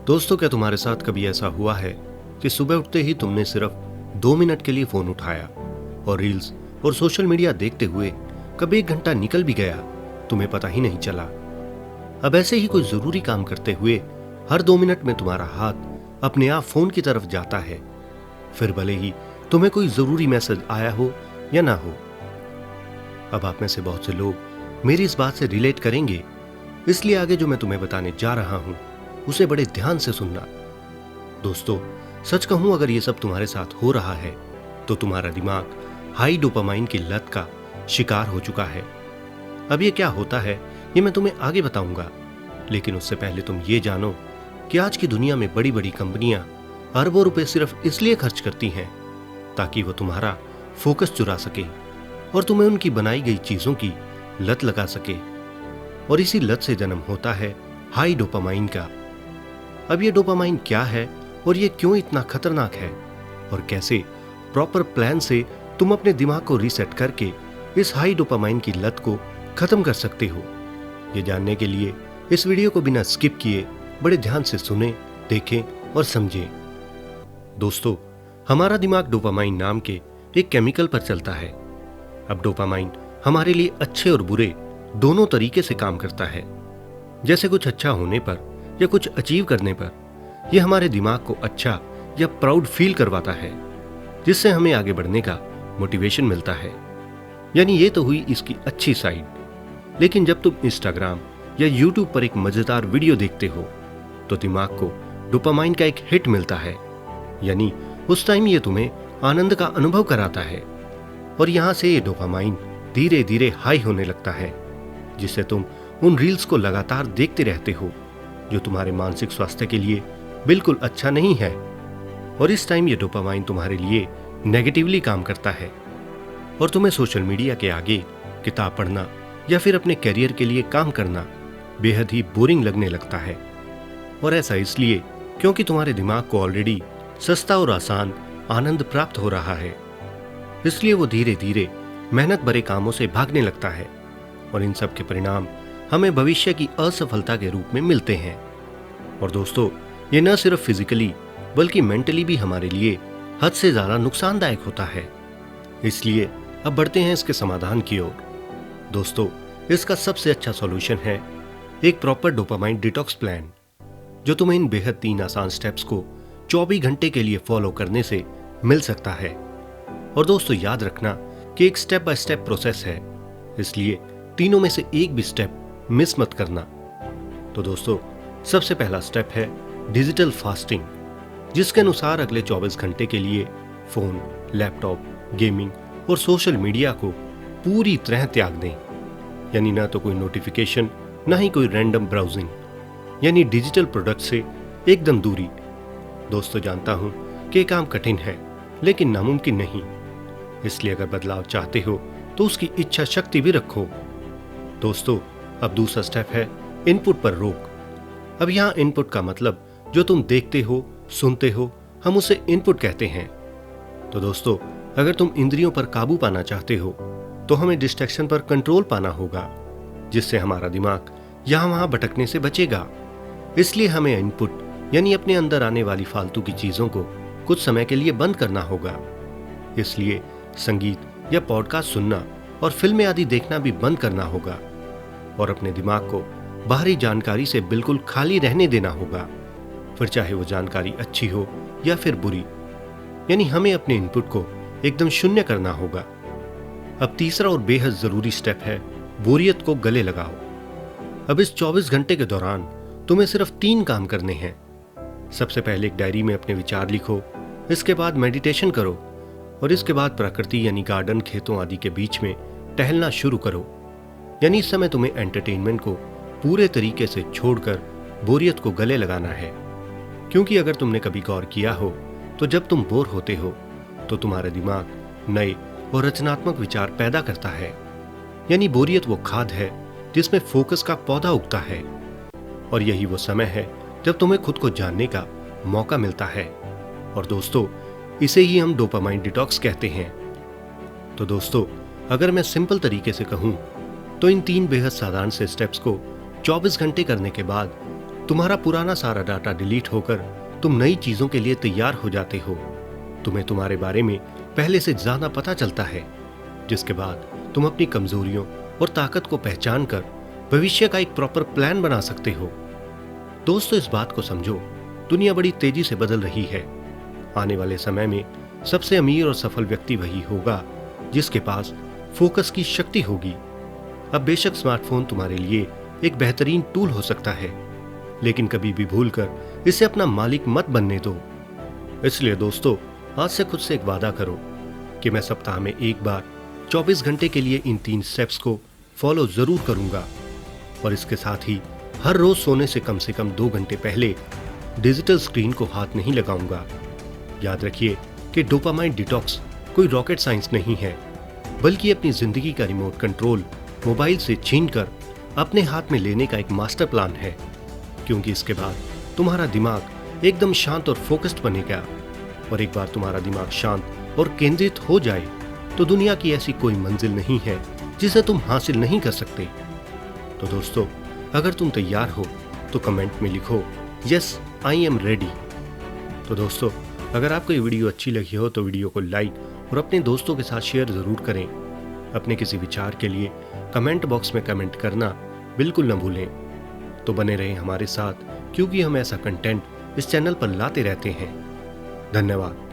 दोस्तों, क्या तुम्हारे साथ कभी ऐसा हुआ है कि सुबह उठते ही तुमने सिर्फ 2 मिनट के लिए फोन उठाया और रील्स और सोशल मीडिया देखते हुए कब 1 घंटा निकल भी गया तुम्हें पता ही नहीं चला। अब ऐसे ही कोई जरूरी काम करते हुए हर 2 मिनट में तुम्हारा हाथ अपने आप फोन की तरफ जाता है, फिर भले ही तुम्हें कोई जरूरी मैसेज आया हो या ना हो। अब आप में से बहुत से लोग मेरी इस बात से रिलेट करेंगे, इसलिए आगे जो मैं तुम्हें बताने जा रहा हूं उसे बड़े ध्यान से सुनना। दोस्तों, सच कहूं, अगर ये सब तुम्हारे साथ हो रहा है तो तुम्हारा दिमाग हाई डोपामाइन की लत का शिकार हो चुका है। अब ये क्या होता है ये मैं तुम्हें आगे बताऊंगा, लेकिन उससे पहले तुम ये जानो कि आज की दुनिया में बड़ी बड़ी कंपनियां अरबों रुपए सिर्फ इसलिए खर्च करती हैं ताकि वो तुम्हारा फोकस चुरा सके और तुम्हें उनकी बनाई गई चीजों की लत लगा सके। और इसी लत से जन्म होता है हाई डोपामाइन का। अब ये डोपामाइन क्या है और ये क्यों इतना खतरनाक है और कैसे प्रॉपर प्लान से तुम अपने दिमाग को रीसेट करके इस हाई डोपामाइन की लत को खत्म कर सकते हो, ये जानने के लिए इस वीडियो को बिना स्किप किए बड़े ध्यान से सुने, देखें और समझें। दोस्तों, हमारा दिमाग डोपामाइन नाम के एक केमिकल पर चलता है। अब डोपामाइन हमारे लिए अच्छे और बुरे दोनों तरीके से काम करता है। जैसे कुछ अच्छा होने पर या कुछ अचीव करने पर यह हमारे दिमाग को अच्छा या प्राउड फील करवाता है, जिससे हमें आगे बढ़ने का मोटिवेशन मिलता है। यानी ये तो हुई इसकी अच्छी साइड। लेकिन जब तुम इंस्टाग्राम या यूट्यूब पर एक मजेदार वीडियो देखते हो तो दिमाग को डोपामाइन का एक हिट मिलता है, यानी उस टाइम ये तुम्हें आनंद का अनुभव कराता है और यहां से ये डोपामाइन धीरे धीरे हाई होने लगता है, जिससे तुम उन रील्स को लगातार देखते रहते हो जो तुम्हारे मानसिक स्वास्थ्य के लिए बिल्कुल अच्छा नहीं है। और इस टाइम ये डोपामाइन तुम्हारे लिए नेगेटिवली काम करता है और तुम्हें सोशल मीडिया के आगे किताब पढ़ना या फिर अपने करियर के लिए काम करना बेहद ही बोरिंग लगने लगता है। और ऐसा इसलिए क्योंकि तुम्हारे दिमाग को ऑलरेडी सस्ता और आसान आनंद प्राप्त हो रहा है, इसलिए वो धीरे धीरे मेहनत भरे कामों से भागने लगता है और इन सब के परिणाम हमें भविष्य की असफलता के रूप में मिलते हैं। और दोस्तों, ये न सिर्फ फिजिकली बल्कि मेंटली भी हमारे लिए हद से ज्यादा नुकसानदायक होता है। इसलिए अब बढ़ते हैं इसके समाधान की ओर। दोस्तों, इसका सबसे अच्छा सॉल्यूशन है एक प्रॉपर डोपामाइन डिटॉक्स प्लान, जो तुम्हें इन बेहद 3 आसान स्टेप्स को 24 घंटे के लिए फॉलो करने से मिल सकता है। और दोस्तों, याद रखना कि एक स्टेप बाय स्टेप प्रोसेस है, इसलिए तीनों में से एक भी स्टेप मिस मत करना। तो दोस्तों, सबसे पहला स्टेप है डिजिटल फास्टिंग, जिसके अनुसार अगले 24 घंटे के लिए फोन, लैपटॉप, गेमिंग और सोशल मीडिया को पूरी तरह त्याग दें। यानी ना तो कोई नोटिफिकेशन, ना ही कोई रैंडम ब्राउजिंग, यानी डिजिटल प्रोडक्ट से एकदम दूरी। दोस्तों, जानता हूं कि काम कठिन है लेकिन नामुमकिन नहीं, इसलिए अगर बदलाव चाहते हो तो उसकी इच्छा शक्ति भी रखो। दोस्तों, अब दूसरा स्टेप है इनपुट पर रोक। अब यहां इनपुट का मतलब जो तुम देखते हो, सुनते हो, हम उसे इनपुट कहते हैं। तो दोस्तों, अगर तुम इंद्रियों पर काबू पाना चाहते हो तो हमें डिस्ट्रैक्शन पर कंट्रोल पाना होगा, जिससे हमारा दिमाग यहां वहां भटकने से बचेगा। इसलिए हमें इनपुट यानी अपने अंदर आने वाली फालतू की चीजों को कुछ समय के लिए बंद करना होगा। इसलिए संगीत या पॉडकास्ट सुनना और फिल्में आदि देखना भी बंद करना होगा और अपने दिमाग को बाहरी जानकारी से बिल्कुल खाली रहने देना होगा, फिर चाहे वो जानकारी अच्छी हो या फिर बुरी। यानी हमें अपने इनपुट को एकदम शून्य करना होगा। अब तीसरा और बेहद जरूरी स्टेप है बोरियत को गले लगाओ। अब इस 24 घंटे के दौरान तुम्हें सिर्फ 3 काम करने हैं। सबसे पहले एक डायरी में अपने विचार लिखो, इसके बाद मेडिटेशन करो और इसके बाद प्रकृति यानी गार्डन, खेतों आदि के बीच में टहलना शुरू करो। यानी इस समय तुम्हें एंटरटेनमेंट को पूरे तरीके से छोड़कर बोरियत को गले लगाना है, क्योंकि अगर तुमने कभी गौर किया हो तो जब तुम बोर होते हो तो तुम्हारा दिमाग नए और रचनात्मक विचार पैदा करता है। यानी बोरियत वो खाद है जिसमें फोकस का पौधा उगता है और यही वो समय है जब तुम्हें खुद को जानने का मौका मिलता है। और दोस्तों, इसे ही हम डोपामाइन डिटॉक्स कहते हैं। तो दोस्तों, अगर मैं सिंपल तरीके से कहूं तो इन 3 बेहद साधारण से स्टेप्स को 24 घंटे करने के बाद तुम्हारा पुराना सारा डाटा डिलीट होकर तुम नई चीजों के लिए तैयार हो जाते हो। तुम्हें तुम्हारे बारे में पहले से ज्यादा पता चलता है, जिसके बाद तुम अपनी कमजोरियों और ताकत को पहचान कर भविष्य का एक प्रॉपर प्लान बना सकते हो। दोस्तों, इस बात को समझो, दुनिया बड़ी तेजी से बदल रही है। आने वाले समय में सबसे अमीर और सफल व्यक्ति वही होगा जिसके पास फोकस की शक्ति होगी। अब बेशक स्मार्टफोन तुम्हारे लिए एक बेहतरीन टूल हो सकता है, लेकिन कभी भी भूलकर इसे अपना मालिक मत बनने दो। इसलिए दोस्तों, आज से खुद से एक वादा करो कि मैं सप्ताह में एक बार 24 घंटे के लिए इन 3 स्टेप्स को फॉलो जरूर करूंगा, और इसके साथ ही हर रोज सोने से कम 2 घंटे पहले डिजिटल स्क्रीन को हाथ नहीं लगाऊंगा। याद रखिए कि डोपामाइन डिटॉक्स कोई रॉकेट साइंस नहीं है, बल्कि अपनी जिंदगी का रिमोट कंट्रोल मोबाइल से छीनकर अपने हाथ में लेने का एक मास्टर प्लान है, क्योंकि इसके बाद तुम्हारा दिमाग एकदम शांत और फोकस्ड बनेगा, और एक बार तुम्हारा दिमाग शांत और केंद्रित हो जाए तो दुनिया की ऐसी कोई मंजिल नहीं है जिसे तुम हासिल नहीं कर सकते। तो दोस्तों, अगर तुम तैयार हो तो कमेंट में लिखो यस आई एम रेडी। तो दोस्तों, अगर आपको ये वीडियो अच्छी लगी हो तो वीडियो को लाइक और अपने दोस्तों के साथ शेयर जरूर करें। अपने किसी विचार के लिए कमेंट बॉक्स में कमेंट करना बिल्कुल न भूलें। तो बने रहें हमारे साथ, क्योंकि हम ऐसा कंटेंट इस चैनल पर लाते रहते हैं। धन्यवाद।